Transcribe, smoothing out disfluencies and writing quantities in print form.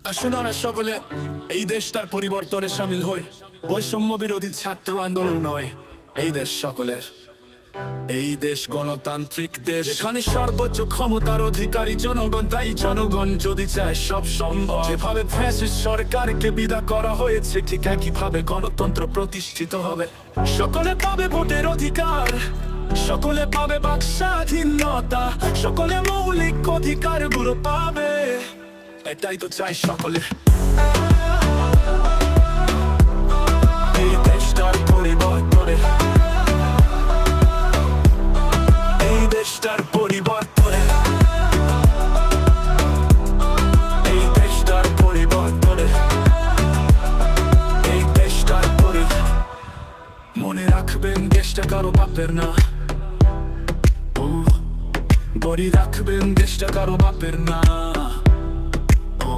আসুন আমরা সকলে এই দেশটার পরিবর্তনে সামিল হই। বৈষম্য বিরোধী ছাত্র আন্দোলন নয়, এই দেশ সকলের। এই দেশ গণতান্ত্রিক দেশ, এখানে সর্বোচ্চ ক্ষমতার অধিকারী জনগণ, তাই জনগণ যদি চায় সব সম্ভব। যেভাবে ফ্যাসিস্ট সরকারকে বিদায় করা হয়েছে, ঠিক একইভাবে গণতন্ত্র প্রতিষ্ঠিত হবে। সকলে পাবে ভোটের অধিকার, সকলে পাবে বাক স্বাধীনতা, সকলে মৌলিক অধিকারগুলো পাবে, এটাই তো চাই সকলে। এই দেশটার পরিবর্তনে, এই দেশটার পরিবর্তনে, এই দেশটার পরিবর্তনে, এই দেশটার মনে রাখবেন দেশটা কারো বাপের না। মনে রাখবেন দেশটা কারো বাপের না।